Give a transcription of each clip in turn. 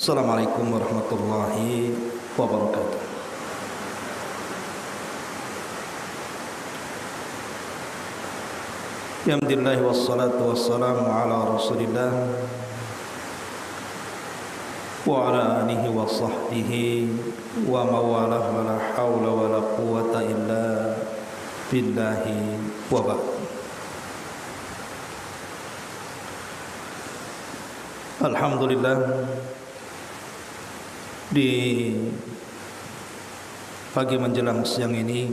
Assalamualaikum warahmatullahi wabarakatuh. Alhamdulillah wassalatu wassalamu ala Rasulillah wa ala alihi wa sahbihi wa mawalah wa la hawla wa la quwata illa billahi wa ba'd. Alhamdulillah, di pagi menjelang siang ini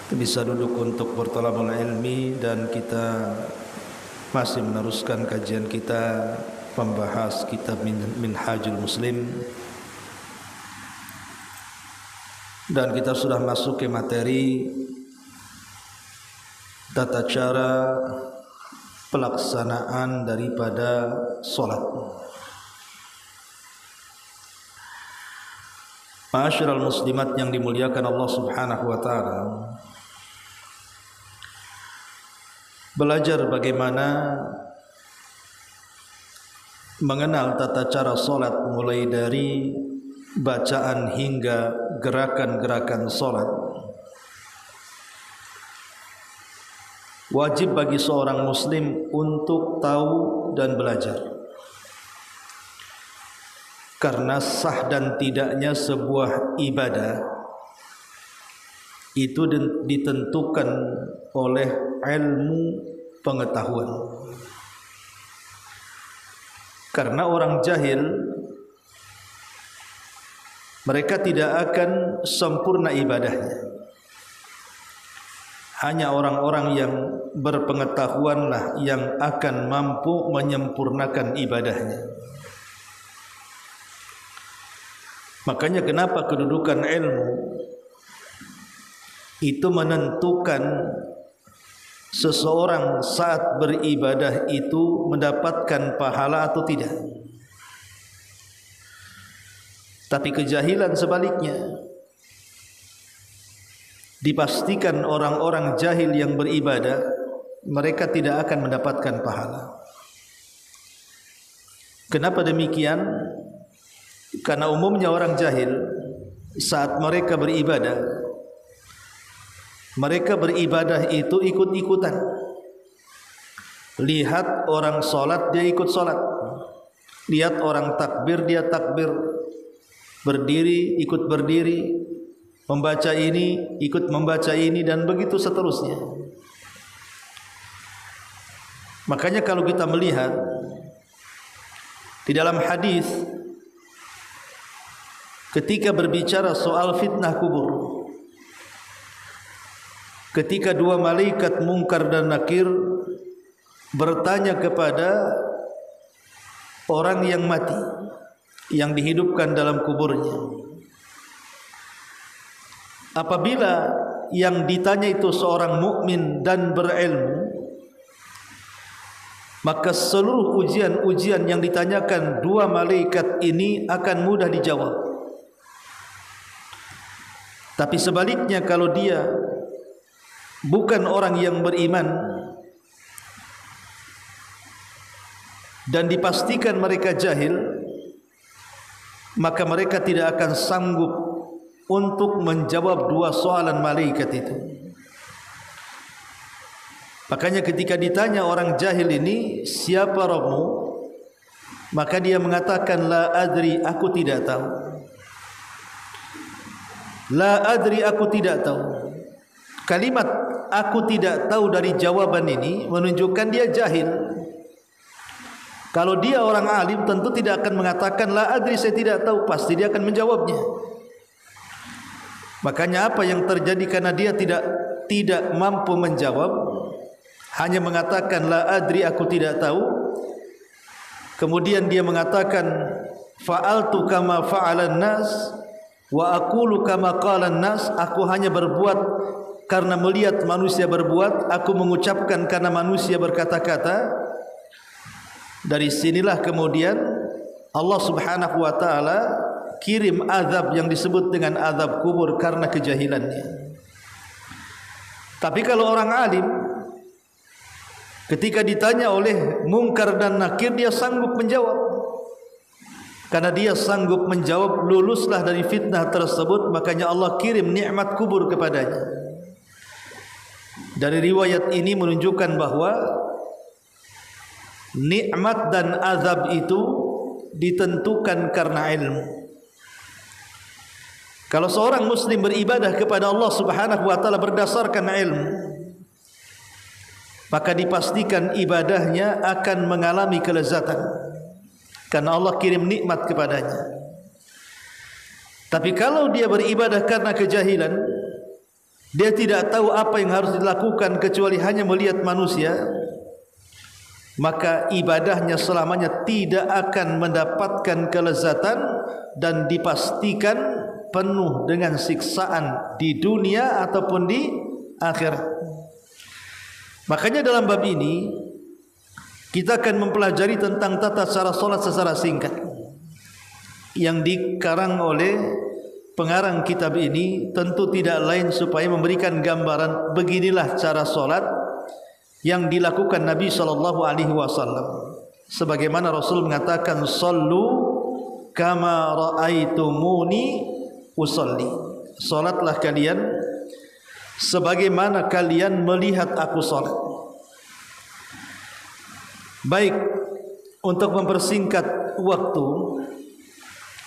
kita bisa duduk untuk berthalabul ilmi, dan kita masih meneruskan kajian kita membahas kitab Minhajul Muslim, dan kita sudah masuk ke materi tata cara pelaksanaan daripada solat. Ma'asyiral muslimat yang dimuliakan Allah Subhanahu wa taala, belajar bagaimana mengenal tata cara solat mulai dari bacaan hingga gerakan-gerakan solat wajib bagi seorang muslim untuk tahu dan belajar. Karena sah dan tidaknya sebuah ibadah itu ditentukan oleh ilmu pengetahuan. Karena orang jahil, mereka tidak akan sempurna ibadahnya. Hanya orang-orang yang berpengetahuanlah yang akan mampu menyempurnakan ibadahnya. Makanya kenapa kedudukan ilmu itu menentukan seseorang saat beribadah itu mendapatkan pahala atau tidak. Tapi kejahilan sebaliknya, dipastikan orang-orang jahil yang beribadah mereka tidak akan mendapatkan pahala. Kenapa demikian? Karena umumnya orang jahil saat mereka beribadah itu ikut-ikutan. Lihat orang solat, dia ikut solat. Lihat orang takbir, dia takbir. Berdiri, ikut berdiri. Membaca ini, ikut membaca ini, dan begitu seterusnya. Makanya kalau kita melihat di dalam hadis ketika berbicara soal fitnah kubur, ketika dua malaikat Munkar dan Nakir bertanya kepada orang yang mati, yang dihidupkan dalam kuburnya, apabila yang ditanya itu seorang mukmin dan berilmu, maka seluruh ujian-ujian yang ditanyakan dua malaikat ini akan mudah dijawab. Tapi sebaliknya, kalau dia bukan orang yang beriman dan dipastikan mereka jahil, maka mereka tidak akan sanggup untuk menjawab dua soalan malaikat itu. Makanya ketika ditanya orang jahil ini, siapa Rabbmu? Maka dia mengatakan, la adri, aku tidak tahu. La adri, aku tidak tahu. Kalimat aku tidak tahu dari jawaban ini menunjukkan dia jahil. Kalau dia orang alim tentu tidak akan mengatakan la adri, saya tidak tahu, pasti dia akan menjawabnya. Makanya apa yang terjadi karena dia tidak mampu menjawab, hanya mengatakan la adri, aku tidak tahu. Kemudian dia mengatakan fa'altu kama fa'alan nas wa aqulu kama qalan nas, aku hanya berbuat karena melihat manusia berbuat, aku mengucapkan karena manusia berkata-kata. Dari sinilah kemudian Allah Subhanahu wa taala kirim azab yang disebut dengan azab kubur karena kejahilannya. Tapi kalau orang alim Ketika ditanya oleh Munkar dan Nakir, dia sanggup menjawab. Karena dia sanggup menjawab, luluslah dari fitnah tersebut, makanya Allah kirim nikmat kubur kepadanya. Dari riwayat ini menunjukkan bahwa nikmat dan azab itu ditentukan karena ilmu. Kalau seorang muslim beribadah kepada Allah Subhanahu wa taala berdasarkan ilmu, maka dipastikan ibadahnya akan mengalami kelezatan karena Allah kirim nikmat kepadanya. Tapi kalau dia beribadah karena kejahilan, dia tidak tahu apa yang harus dilakukan kecuali hanya melihat manusia, maka ibadahnya selamanya tidak akan mendapatkan kelezatan dan dipastikan penuh dengan siksaan di dunia ataupun di akhirat. Makanya dalam bab ini kita akan mempelajari tentang tata cara solat secara singkat yang dikarang oleh pengarang kitab ini. Tentu tidak lain supaya memberikan gambaran beginilah cara solat yang dilakukan Nabi SAW. Sebagaimana Rasul mengatakan, "Sallu kama ra'aitumuni usalli." Solatlah kalian sebagaimana kalian melihat aku salat. Baik, untuk mempersingkat waktu,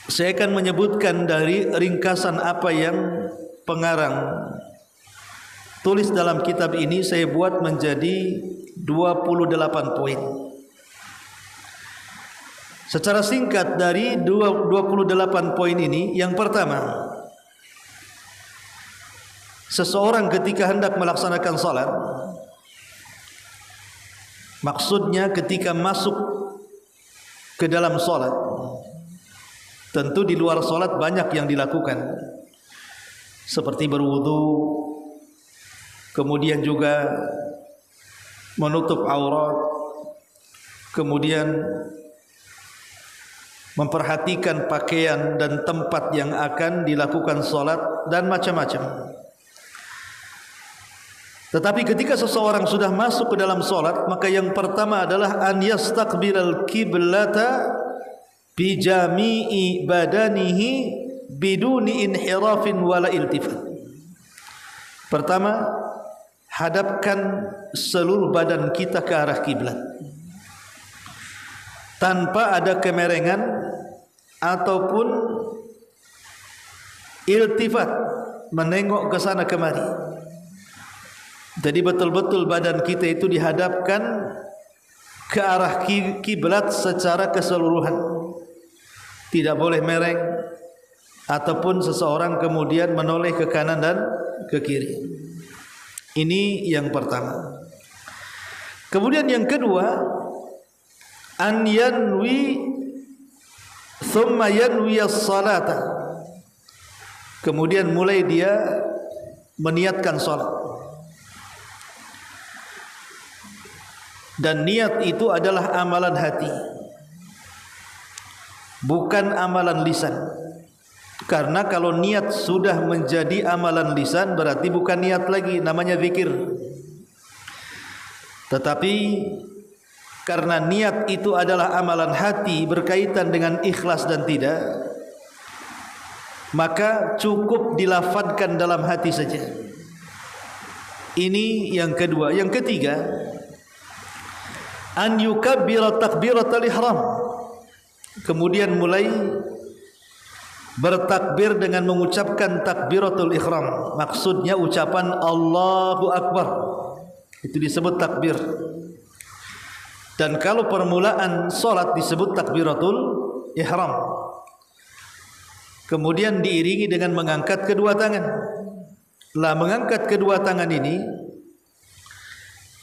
saya akan menyebutkan dari ringkasan apa yang pengarang tulis dalam kitab ini. Saya buat menjadi 28 poin. Secara singkat dari 28 poin ini, yang pertama, seseorang ketika hendak melaksanakan salat, maksudnya ketika masuk ke dalam salat, tentu di luar salat banyak yang dilakukan, seperti berwudu, kemudian juga menutup aurat, kemudian memperhatikan pakaian dan tempat yang akan dilakukan salat dan macam-macam. Tetapi ketika seseorang sudah masuk ke dalam solat, maka yang pertama adalah an yastaqbilal qiblata bi jami'i badanihi biduni inhirafin wala iltifat. Pertama, hadapkan seluruh badan kita ke arah kiblat tanpa ada kemerengan ataupun iltifat, menengok ke sana kemari. Jadi betul-betul badan kita itu dihadapkan ke arah kiblat secara keseluruhan. Tidak boleh mereng ataupun seseorang kemudian menoleh ke kanan dan ke kiri. Ini yang pertama. Kemudian yang kedua, an yanwi thumma yanwi as-salata. Kemudian mulai dia meniatkan salat. Dan niat itu adalah amalan hati, bukan amalan lisan. Karena kalau niat sudah menjadi amalan lisan, berarti bukan niat lagi, namanya zikir. Tetapi karena niat itu adalah amalan hati, berkaitan dengan ikhlas dan tidak, maka cukup dilafadkan dalam hati saja. Ini yang kedua. Yang ketiga, an yukabbira takbiratul ihram. Kemudian mulai bertakbir dengan mengucapkan takbiratul ihram. Maksudnya ucapan Allahu Akbar. Itu disebut takbir. Dan kalau permulaan solat disebut takbiratul ihram. Kemudian diiringi dengan mengangkat kedua tangan. Lah, mengangkat kedua tangan ini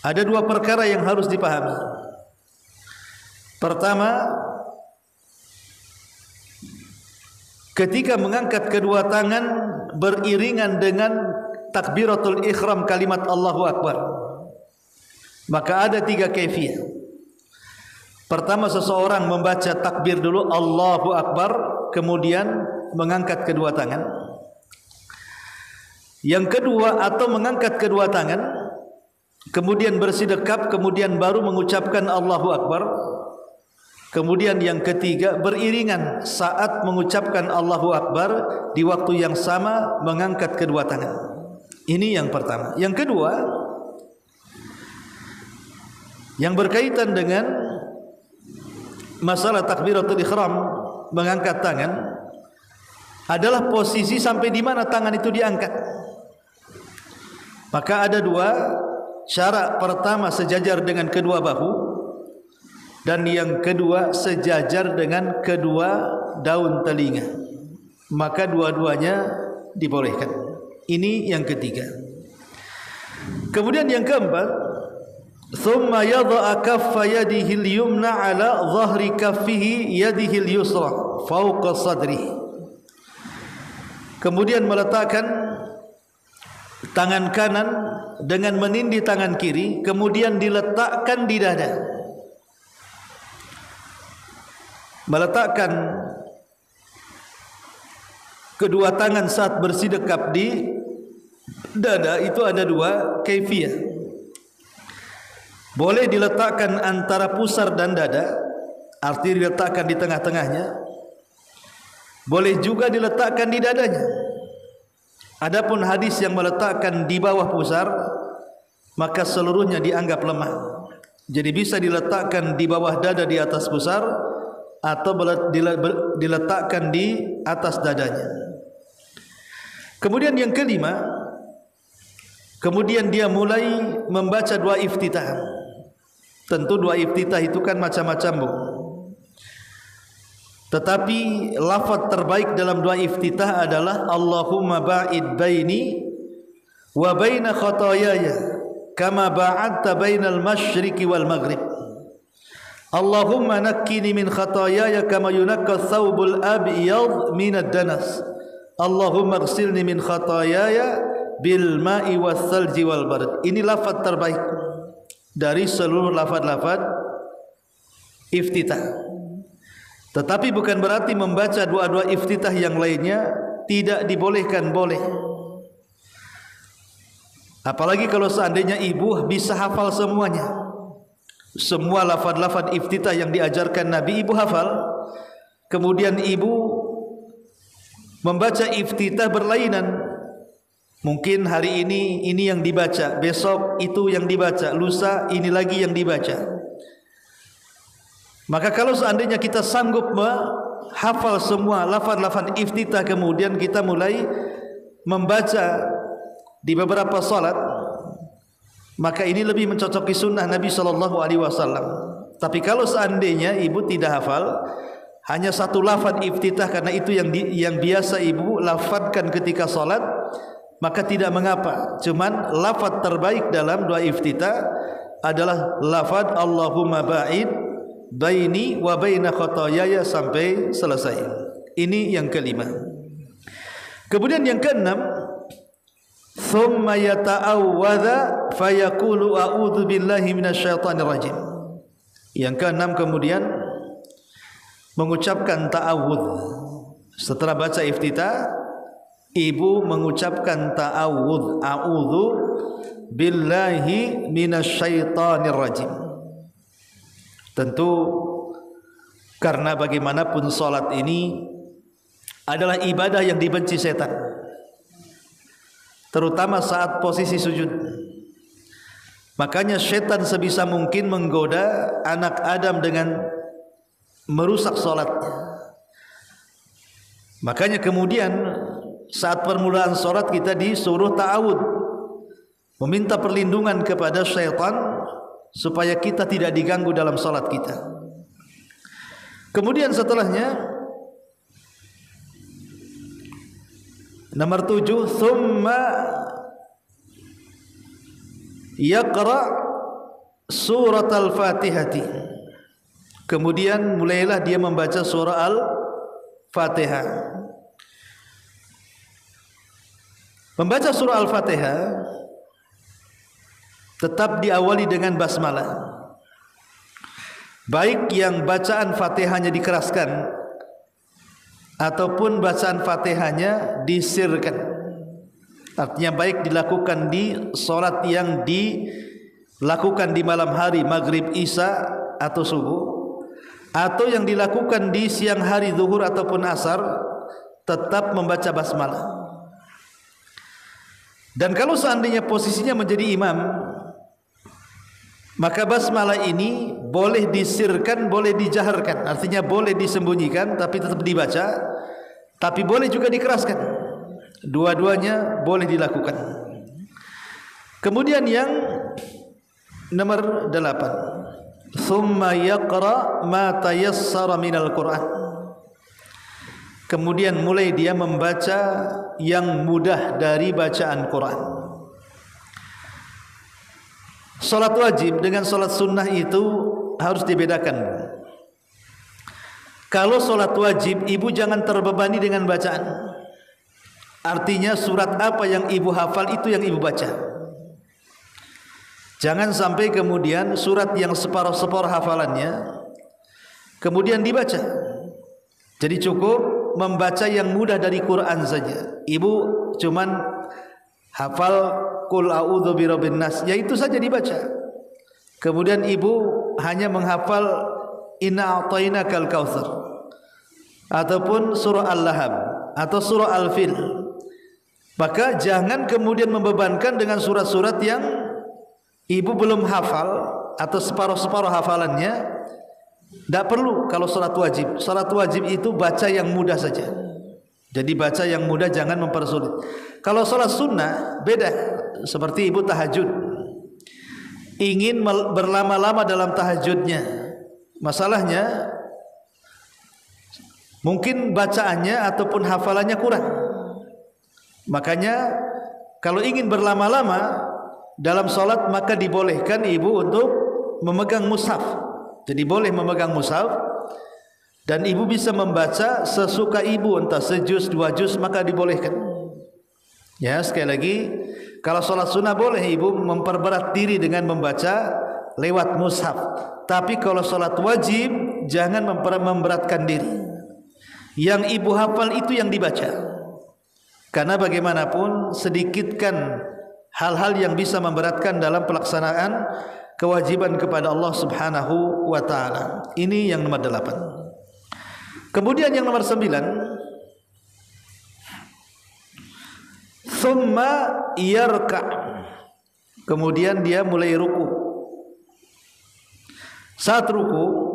ada dua perkara yang harus dipahami. Pertama, ketika mengangkat kedua tangan beriringan dengan takbiratul ihram kalimat Allahu Akbar, maka ada tiga kaifiyah. Pertama, seseorang membaca takbir dulu Allahu Akbar, kemudian mengangkat kedua tangan. Yang kedua, atau mengangkat kedua tangan kemudian bersedekap, kemudian baru mengucapkan Allahu Akbar. Kemudian yang ketiga, beriringan saat mengucapkan Allahu Akbar di waktu yang sama mengangkat kedua tangan. Ini yang pertama. Yang kedua, yang berkaitan dengan masalah takbiratul ihram, mengangkat tangan, adalah posisi sampai di mana tangan itu diangkat. Maka ada dua cara. Pertama, sejajar dengan kedua bahu, dan yang kedua sejajar dengan kedua daun telinga. Maka dua-duanya dibolehkan. Ini yang ketiga. Kemudian yang keempat, thumma yadha'a kaffa yadihi al-yumna 'ala dhahri kaffihi yadihi al-yusra fawqa sadrihi. Kemudian meletakkan tangan kanan dengan menindih tangan kiri, kemudian diletakkan di dada. Meletakkan kedua tangan saat bersedekap di dada itu ada dua kaifiyah. Boleh diletakkan antara pusar dan dada, arti diletakkan di tengah-tengahnya. Boleh juga diletakkan di dadanya. Adapun hadis yang meletakkan di bawah pusar, maka seluruhnya dianggap lemah. Jadi bisa diletakkan di bawah dada di atas pusar, atau diletakkan di atas dadanya. Kemudian yang kelima, kemudian dia mulai membaca doa iftitah. Tentu doa iftitah itu kan macam-macam, Bu. Tetapi lafaz terbaik dalam doa iftitah adalah Allahumma ba'id baini wa baina khataayaya kama ba'adta bainal masyriqi wal maghrib. Allahumma nakkini min khataayaya kama yunakka thawbul abyad min ad-danas. Allahumma ighsilni min khataayaya bil ma'i was salji wal barad. Ini lafaz terbaik dari seluruh lafaz-lafaz iftitah. Tetapi bukan berarti membaca doa-doa iftitah yang lainnya tidak dibolehkan, boleh. Apalagi kalau seandainya ibu bisa hafal semuanya. Semua lafaz-lafaz iftitah yang diajarkan Nabi ibu hafal. Kemudian ibu membaca iftitah berlainan. Mungkin hari ini yang dibaca, besok itu yang dibaca, lusa ini lagi yang dibaca. Maka kalau seandainya kita sanggup menghafal semua lafaz-lafaz iftitah, kemudian kita mulai membaca di beberapa salat, maka ini lebih mencocoki sunnah Nabi SAW. Tapi kalau seandainya ibu tidak hafal, hanya satu lafaz iftitah karena itu yang biasa ibu lafadzkan ketika salat, maka tidak mengapa. Cuman lafaz terbaik dalam doa iftitah adalah lafaz Allahumma ba'id baini wa baina khataayaya sampai selesai. Ini yang kelima. Kemudian yang keenam, thumma yata'awwadha fayaqulu a'udzu billahi minasyaitonir rajim. Yang keenam kemudian mengucapkan ta'awudz. Setelah baca iftitah, ibu mengucapkan ta'awudz, a'udzu billahi minasyaitonir rajim. Tentu karena bagaimanapun salat ini adalah ibadah yang dibenci setan, terutama saat posisi sujud. Makanya setan sebisa mungkin menggoda anak Adam dengan merusak salatnya. Makanya kemudian saat permulaan salat kita disuruh ta'awud, meminta perlindungan kepada syaitan supaya kita tidak diganggu dalam salat kita. Kemudian setelahnya nomor 7, thumma yaqra surat al-Fatihati. Kemudian mulailah dia membaca surah Al-Fatihah. Membaca surah Al-Fatihah tetap diawali dengan basmalah. Baik yang bacaan Fatihahnya dikeraskan ataupun bacaan Fatihahnya disirkan. Artinya baik dilakukan di salat yang lakukan di malam hari, maghrib, isya atau subuh, atau yang dilakukan di siang hari, zuhur ataupun asar, tetap membaca basmalah. Dan kalau seandainya posisinya menjadi imam, maka basmalah ini boleh disirkan, boleh dijaharkan. Artinya boleh disembunyikan tapi tetap dibaca, tapi boleh juga dikeraskan. Dua-duanya boleh dilakukan. Kemudian yang nomor 8, thumma yaqra ma tayassara minal Qur'an. Kemudian mulai dia membaca yang mudah dari bacaan Quran. Salat wajib dengan salat sunnah itu harus dibedakan. Kalau salat wajib, ibu jangan terbebani dengan bacaan. Artinya surat apa yang ibu hafal itu yang ibu baca. Jangan sampai kemudian surat yang separuh-separuh hafalannya kemudian dibaca. Jadi cukup membaca yang mudah dari Quran saja. Ibu cuman hafal Qul a'udzu birabbin nas, ya itu saja dibaca. Kemudian ibu hanya menghafal Inna a'tainakal kautsar ataupun surah Al-Lahab atau surah Al-Fil. Maka jangan kemudian membebankan dengan surat-surat yang ibu belum hafal atau separuh-separuh hafalannya. Tidak perlu kalau salat wajib. Salat wajib itu baca yang mudah saja. Jadi baca yang mudah, jangan mempersulit. Kalau salat sunnah beda. Seperti ibu tahajud, ingin berlama-lama dalam tahajudnya. Masalahnya mungkin bacaannya ataupun hafalannya kurang. Makanya kalau ingin berlama-lama dalam salat, maka dibolehkan ibu untuk memegang mushaf. Jadi boleh memegang mushaf dan ibu bisa membaca sesuka ibu, entah sejuz, 2 juz, maka dibolehkan. Ya, sekali lagi, kalau salat sunnah boleh ibu memperberat diri dengan membaca lewat mushaf. Tapi kalau salat wajib jangan memberatkan diri. Yang ibu hafal itu yang dibaca. Karena bagaimanapun sedikitkan hal-hal yang bisa memberatkan dalam pelaksanaan kewajiban kepada Allah Subhanahu wa taala. Ini yang nomor 8. Kemudian yang nomor 9, thumma yarka. Kemudian dia mulai ruku. Saat ruku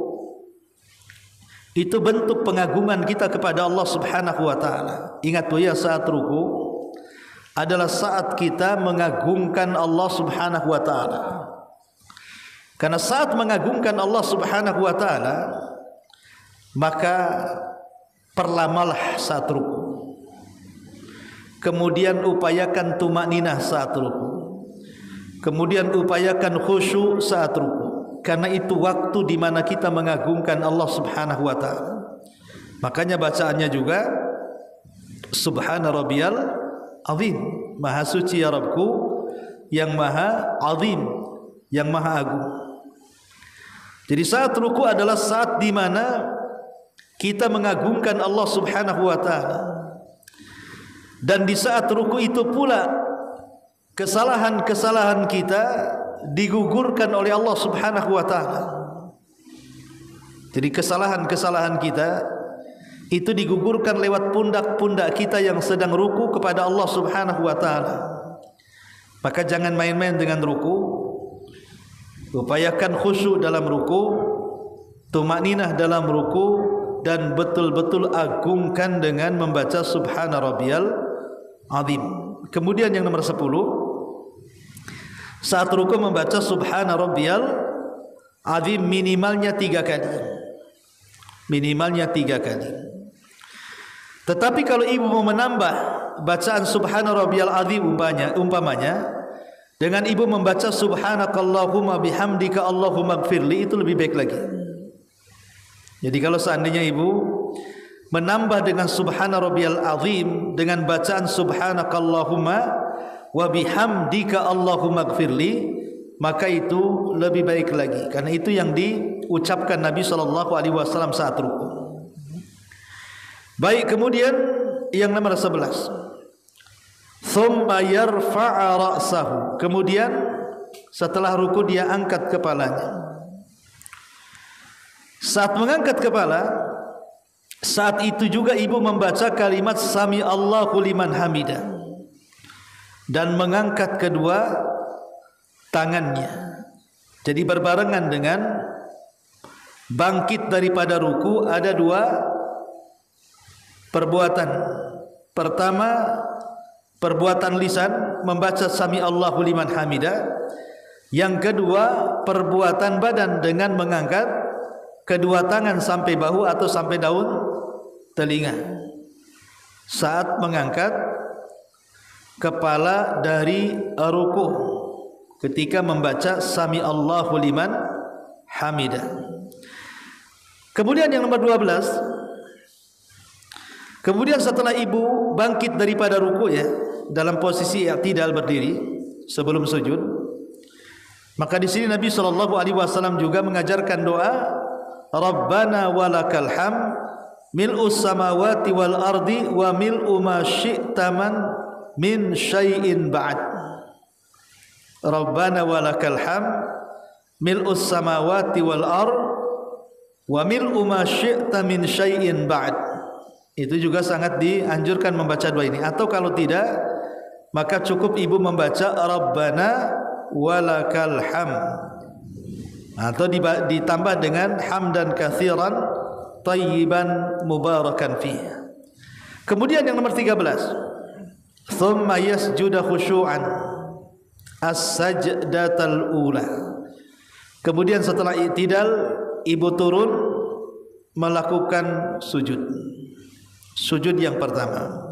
itu bentuk pengagungan kita kepada Allah Subhanahu wa taala. Ingat ya, saat ruku adalah saat kita mengagungkan Allah Subhanahu wa taala. Karena saat mengagungkan Allah Subhanahu wa taala, maka perlamalah saat ruku. Kemudian upayakan tumakninah saat ruku. Kemudian upayakan khusyuk saat ruku. Karena itu waktu di mana kita mengagungkan Allah Subhanahu wa taala. Makanya bacaannya juga Subhana rabbiyal azim. Maha suci ya Rabbku yang maha azim, yang maha agung. Jadi saat ruku adalah saat di mana kita mengagungkan Allah Subhanahu wa taala. Dan di saat ruku itu pula kesalahan-kesalahan kita digugurkan oleh Allah Subhanahu wa taala. Jadi kesalahan-kesalahan kita itu digugurkan lewat pundak-pundak kita yang sedang ruku kepada Allah Subhanahu wa taala. Maka jangan main-main dengan ruku. Upayakan khusyuk dalam ruku, tumakninah dalam ruku, dan betul-betul agungkan dengan membaca Subhana rabbiyal azim. Kemudian yang nomor 10, saat ruku membaca Subhana rabbiyal azim minimalnya 3 kali. Minimalnya 3 kali. Tetapi kalau ibu mau menambah bacaan Subhana rabbiyal azim umpamanya dengan ibu membaca Subhanakallahumma bihamdika Allahumma gfirli, itu lebih baik lagi. Jadi kalau seandainya ibu menambah dengan Subhana rabbiyal azim dengan bacaan Subhanakallahumma wa bihamdika Allahumma gfirli, maka itu lebih baik lagi. Karena itu yang diucapkan Nabi SAW saat ruku. Baik, kemudian yang nomor 11, thumma yarfa'a ra'sahu. Kemudian setelah ruku dia angkat kepalanya. Saat mengangkat kepala, saat itu juga ibu membaca kalimat Sami Allahu liman hamidah dan mengangkat kedua tangannya. Jadi berbarengan dengan bangkit daripada ruku ada dua perbuatan. Pertama, perbuatan lisan membaca Sami Allahu liman hamidah. Yang kedua, perbuatan badan dengan mengangkat kedua tangan sampai bahu atau sampai daun telinga saat mengangkat kepala dari ruku ketika membaca Sami Allahu liman hamidah. Kemudian yang nomor 12, kemudian setelah ibu bangkit daripada ruku ya, dalam posisi i'tidal berdiri sebelum sujud, maka di sini Nabi SAW juga mengajarkan doa Rabbana walakal hamd mil'us samawati wal ardi wa mil'u ma syi'ta min syai'in ba'd. Rabbana walakal hamd mil'us samawati wal ard wa mil'u ma syi'ta min syai'in ba'd. Itu juga sangat dianjurkan membaca doa ini. Atau kalau tidak, maka cukup ibu membaca Rabbana walakal hamd, atau ditambah dengan hamdan katsiran tayyiban mubarakan fih. Kemudian yang nomor 13, thumma yasjuda khusyu'an as-sajdatal ula. Kemudian setelah i'tidal ibu turun melakukan sujud yang pertama.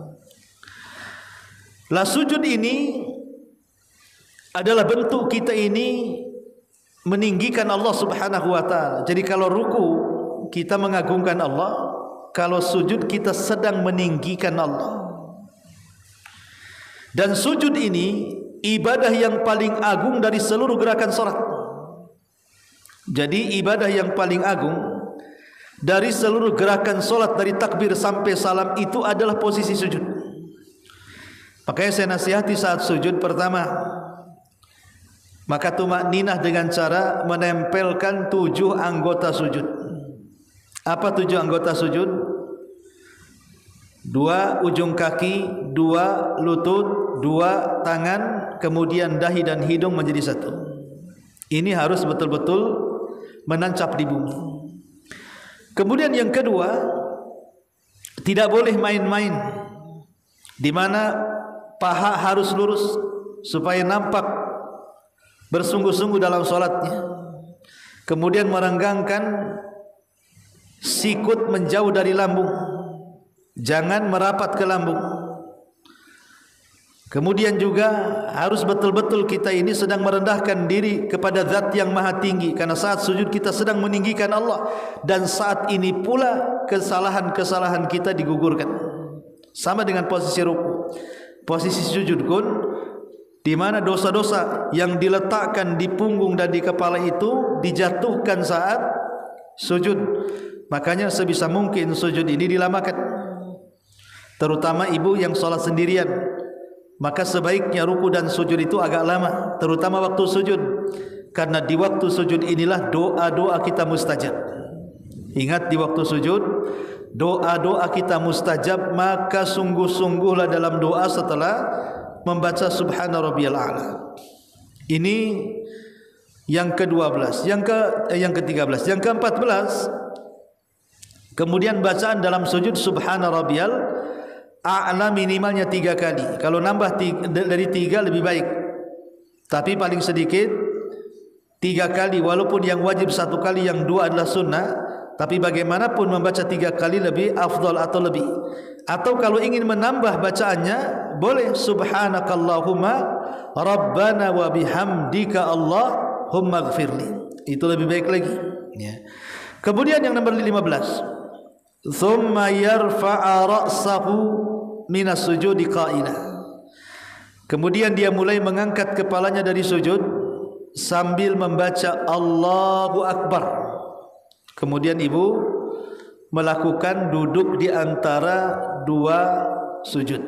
Lah sujud ini adalah bentuk kita ini meninggikan Allah Subhanahu wa taala. Jadi kalau ruku kita mengagungkan Allah, kalau sujud kita sedang meninggikan Allah. Dan sujud ini ibadah yang paling agung dari seluruh gerakan salat. Jadi ibadah yang paling agung dari seluruh gerakan salat dari takbir sampai salam itu adalah posisi sujud. Makanya saya nasihati saat sujud pertama, maka tumakninah dengan cara menempelkan 7 anggota sujud. Apa 7 anggota sujud? 2 ujung kaki, 2 lutut, 2 tangan, kemudian dahi dan hidung menjadi 1. Ini harus betul-betul menancap di bumi. Kemudian yang kedua, tidak boleh main-main, di mana paha harus lurus supaya nampak bersungguh-sungguh dalam solatnya. Kemudian merenggangkan sikut menjauh dari lambung, jangan merapat ke lambung. Kemudian juga harus betul-betul kita ini sedang merendahkan diri kepada Zat yang Maha Tinggi, karena saat sujud kita sedang meninggikan Allah. Dan saat ini pula kesalahan-kesalahan kita digugurkan, sama dengan posisi ruku. Posisi sujud pun, di mana dosa-dosa yang diletakkan di punggung dan di kepala itu dijatuhkan saat sujud. Makanya sebisa mungkin sujud ini dilamakan. Terutama ibu yang sholat sendirian, maka sebaiknya ruku dan sujud itu agak lama, terutama waktu sujud, karena di waktu sujud inilah doa-doa kita mustajab. Ingat, di waktu sujud doa-doa kita mustajab, maka sungguh-sungguhlah dalam doa setelah membaca subhana rabbiyal a'la. Ini yang ke-12, yang ke-13, yang ke-14. Kemudian bacaan dalam sujud subhana rabbiyal a'la minimalnya 3 kali. Kalau nambah dari 3 lebih baik, tapi paling sedikit 3 kali. Walaupun yang wajib 1 kali, yang 2 adalah sunnah, tapi bagaimanapun membaca 3 kali lebih afdal atau lebih. Atau kalau ingin menambah bacaannya, boleh subhanakallahumma rabbana wa bihamdika allahumma gfirli. Itu lebih baik lagi ya. Kemudian yang nomor 15, thumma yarfa'a ra'sahu minas sujudi qa'ila. Kemudian dia mulai mengangkat kepalanya dari sujud sambil membaca Allahu Akbar. Kemudian ibu melakukan duduk di antara 2 sujud.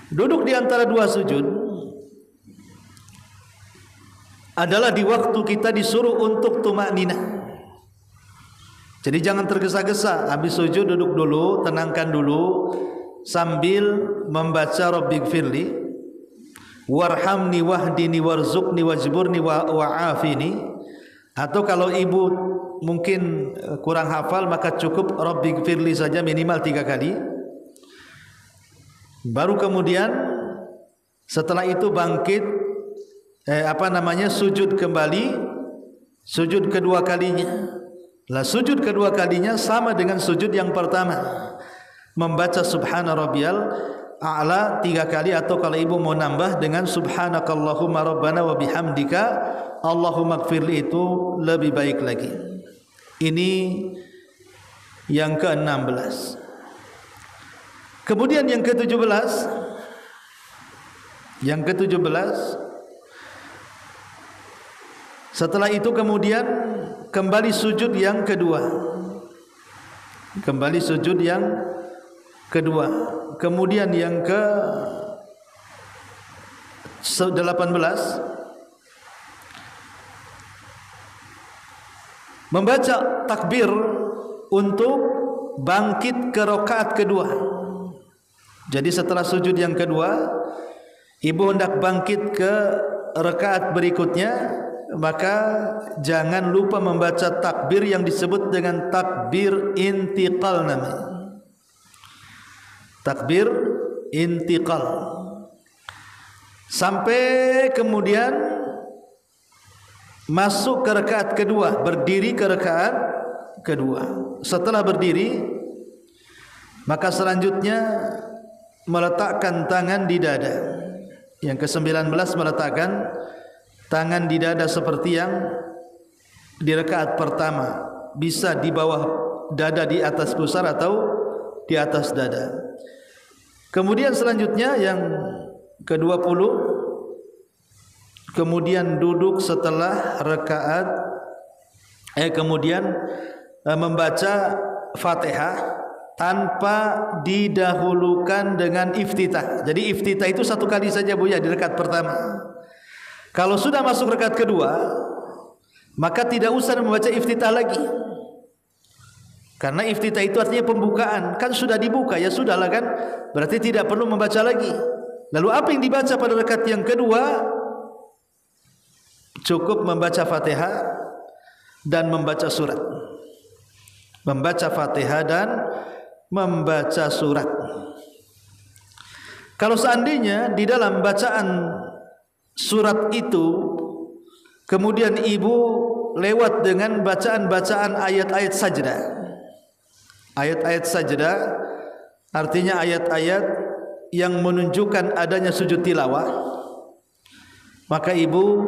Duduk di antara 2 sujud adalah di waktu kita disuruh untuk tumakninah. Jadi jangan tergesa-gesa, habis sujud duduk dulu, tenangkan dulu sambil membaca Rabbighfirli warhamni wahdini warzuqni wajburni wa'afini. Atau kalau ibu mungkin kurang hafal, maka cukup Rabbighfirli saja minimal 3 kali. Baru kemudian setelah itu bangkit sujud kembali, sujud kedua kalinya. Lah sujud kedua kalinya sama dengan sujud yang pertama, membaca subhana rabbiyal a'la 3 kali, atau kalau ibu mau nambah dengan subhanakallahumma rabbana wa bihamdika Allahumma gfirli, itu lebih baik lagi. Ini yang ke-16. Kemudian yang ke-17, setelah itu kemudian kembali sujud yang kedua. Kemudian yang ke-18 membaca takbir untuk bangkit ke rakaat kedua. Jadi setelah sujud yang kedua, ibu hendak bangkit ke rakaat berikutnya, maka jangan lupa membaca takbir yang disebut dengan takbir intiqal namanya. Takbir intiqal. Sampai kemudian masuk ke rakaat kedua, berdiri ke rakaat kedua. Setelah berdiri, maka selanjutnya meletakkan tangan di dada. Yang ke-19 meletakkan tangan di dada seperti yang di rakaat pertama, bisa di bawah dada, di atas pusar atau di atas dada. Kemudian selanjutnya yang ke-20, kemudian duduk setelah rakaat, kemudian membaca Fatihah tanpa didahulukan dengan iftitah. Jadi iftitah itu 1 kali saja Bu ya, di rakaat pertama. Kalau sudah masuk rakaat kedua, maka tidak usah membaca iftitah lagi. Karena iftitah itu artinya pembukaan. Kan sudah dibuka, ya sudahlah kan. Berarti tidak perlu membaca lagi. Lalu apa yang dibaca pada rakaat yang kedua? Cukup membaca Fatihah dan membaca surat. Membaca Fatihah dan membaca surat. Kalau seandainya di dalam bacaan surat itu kemudian ibu lewat dengan bacaan-bacaan ayat-ayat sajdah. Ayat-ayat sajdah artinya ayat-ayat yang menunjukkan adanya sujud tilawah, maka ibu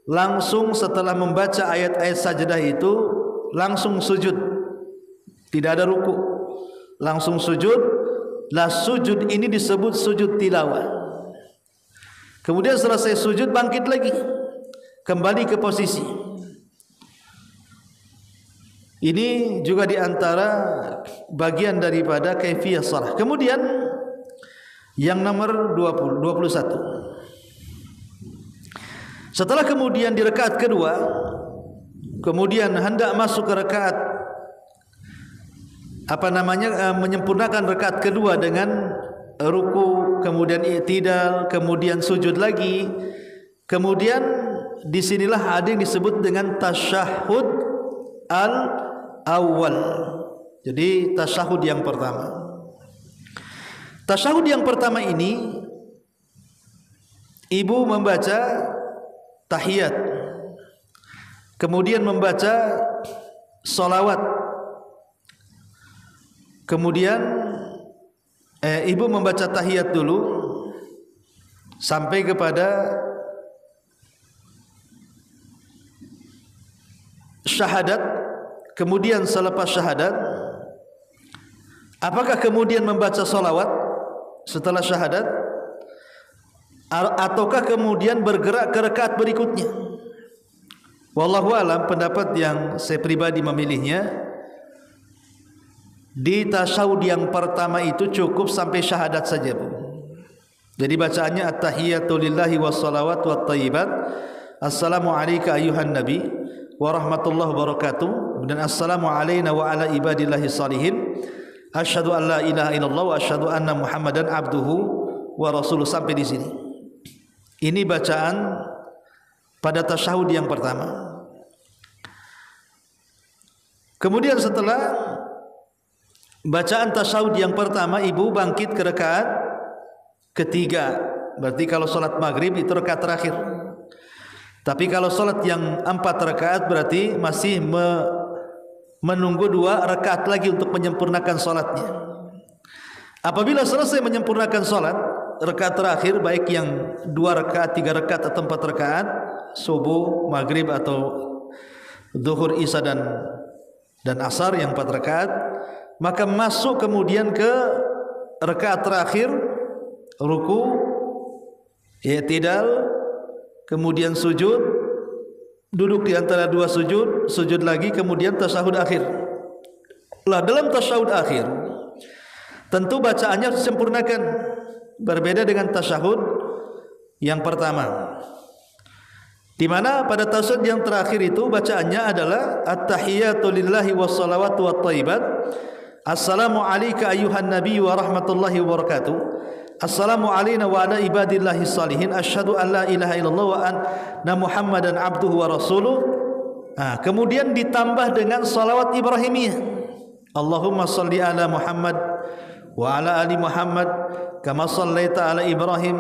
langsung setelah membaca ayat-ayat sajdah itu langsung sujud, tidak ada ruku, langsung sujud. Lah sujud ini disebut sujud tilawah. Kemudian selesai sujud bangkit lagi, kembali ke posisi. Ini juga diantara bagian daripada kaifiyah shalah. Kemudian yang nomor 21. Setelah kemudian di rakaat kedua, kemudian hendak masuk ke rakaat menyempurnakan rakaat kedua dengan ruku, kemudian i'tidal, kemudian sujud lagi. Kemudian disinilah ada yang disebut dengan tasyahud al-awwal. Jadi tasyahud yang pertama. Tasyahud yang pertama ini ibu membaca tahiyat, kemudian membaca salawat, kemudian ibu membaca tahiyat dulu sampai kepada syahadat. Kemudian selepas syahadat, apakah kemudian membaca salawat setelah syahadat, ataukah kemudian bergerak ke rakaat berikutnya? Wallahu alam, pendapat yang saya pribadi memilihnya, di tasyahud yang pertama itu cukup sampai syahadat saja Bu. Jadi bacaannya at-tahiyatu lillahi wassalawat wat thayyibat assalamu alayka ayyuhan nabi wa rahmatullahi wa barakatuh, dan assalamu alayna wa ala ibadillahi salihin, asyhadu an la ilaha illallah wa asyhadu anna muhammadan abduhu wa rasuluh. Sampai di sini. Ini bacaan pada tasyahud yang pertama. Kemudian setelah bacaan tasyahud yang pertama, ibu bangkit ke rakaat ketiga. Berarti kalau salat maghrib itu rakaat terakhir. Tapi kalau salat yang 4 rakaat berarti masih menunggu 2 rakaat lagi untuk menyempurnakan salatnya. Apabila selesai menyempurnakan salat rakaat terakhir, baik yang 2 rakaat, 3 rakaat atau 4 rakaat, subuh, maghrib atau zuhur, isya dan asar yang 4 rakaat, maka masuk kemudian ke rakaat terakhir, ruku, i'tidal, kemudian sujud, duduk di antara 2 sujud, sujud lagi, kemudian tasyahud akhir. Lah dalam tasyahud akhir tentu bacaannya disempurnakan, berbeda dengan tasyahud yang pertama, di mana pada tasyahud yang terakhir itu bacaannya adalah at-tahiyatu lillahi wassalawatu wattayyibat, assalamu alayka ayyuhan nabi wa rahmatullahi wa barakatuh, assalamu alayna wa ala ibadillahi salihin, asyhadu an la ilaha illallah wa anna muhammadan abduhu wa rasuluh. Kemudian ditambah dengan salawat Ibrahimiyah, Allahumma salli ala Muhammad wa ala ali Muhammad kama sallaita ala Ibrahim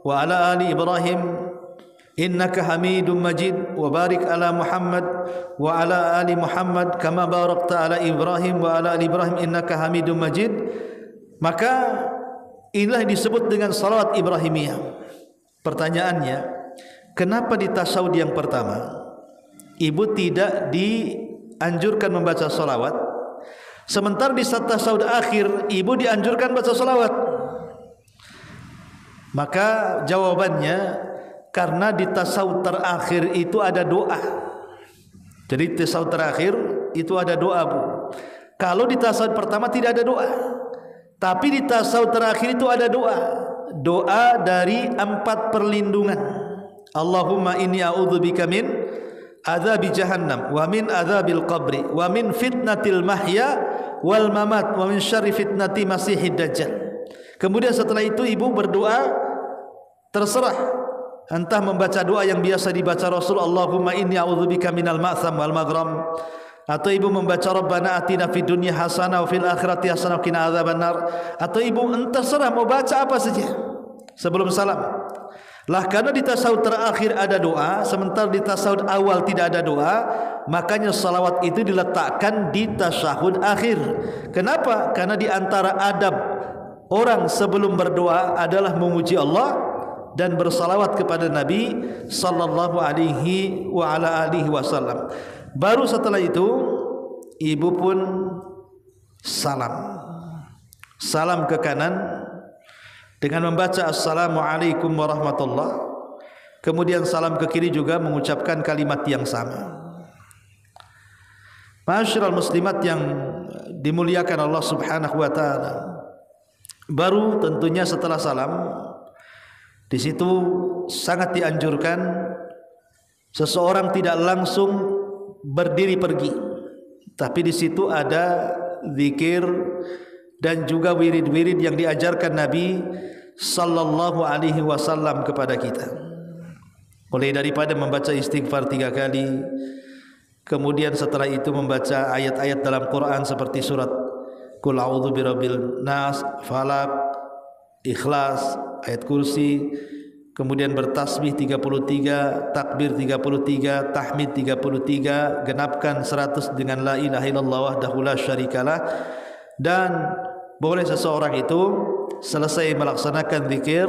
wa ala ali Ibrahim innaka Hamidum Majid, wa barik ala Muhammad wa ala ali Muhammad kama barakta ala Ibrahim wa ala ali Ibrahim innaka Hamidum Majid. Maka inilah disebut dengan salawat Ibrahimiyah. Pertanyaannya, kenapa di tasyahud yang pertama ibu tidak dianjurkan membaca salawat, sementara di tasyahud akhir ibu dianjurkan baca salawat? Maka jawabannya, karena di tasyahud terakhir itu ada doa. Jadi tasyahud terakhir itu ada doa, Bu. Kalau di tasyahud pertama tidak ada doa, tapi di tasyahud terakhir itu ada doa. Doa dari 4 perlindungan. Allahumma inni a'udzubika min adzabi jahannam wa min adzabil qabri wa min fitnatil mahya wal mamat wa min syarri fitnati masihid dajjal. Kemudian setelah itu ibu berdoa, terserah entah membaca doa yang biasa dibaca Rasul, Allahumma inni a'udzubika minal ma'tham wal maghram, atau ibu membaca Rabbana atina fid dunya hasanah wa fil akhirati hasanah wa qina adzabannar, atau ibu terserah mau baca apa saja sebelum salam. Lah karena di tasyahud terakhir ada doa, sementara di tasyahud awal tidak ada doa, makanya salawat itu diletakkan di tasyahud akhir. Kenapa? Karena di antara adab orang sebelum berdoa adalah memuji Allah dan bersalawat kepada Nabi sallallahu alaihi wa ala alihi wasallam. Baru setelah itu ibu pun salam ke kanan dengan membaca assalamualaikum warahmatullah, kemudian salam ke kiri juga mengucapkan kalimat yang sama. Ma'asyiral muslimat yang dimuliakan Allah Subhanahu wa taala, baru tentunya setelah salam, di situ sangat dianjurkan seseorang tidak langsung berdiri pergi, tapi di situ ada zikir dan juga wirid-wirid yang diajarkan Nabi sallallahu alaihi wasallam kepada kita. Mulai daripada membaca istighfar 3 kali, kemudian setelah itu membaca ayat-ayat dalam Quran seperti surat Qul a'udzu birabbil nas, Falaq, Ikhlas, ayat kursi, kemudian bertasbih 33, takbir 33, tahmid 33, genapkan 100 dengan la ilaha illallah wahdahu la syarikalah. Dan boleh seseorang itu selesai melaksanakan zikir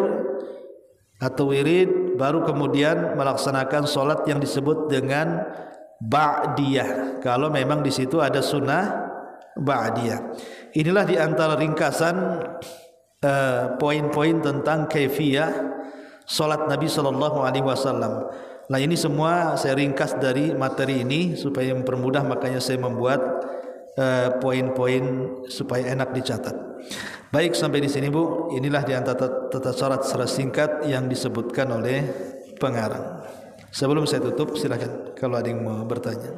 atau wirid, baru kemudian melaksanakan solat yang disebut dengan ba'diyah, kalau memang di situ ada sunnah ba'diyah. Inilah di antara ringkasan poin-poin tentang kaifiyah solat Nabi sallallahu alaihi wasallam. Nah, ini semua saya ringkas dari materi ini supaya mempermudah, makanya saya membuat poin-poin supaya enak dicatat. Baik, sampai di sini Bu. Inilah di antara tata cara secara singkat yang disebutkan oleh pengarang. Sebelum saya tutup, silakan kalau ada yang mau bertanya.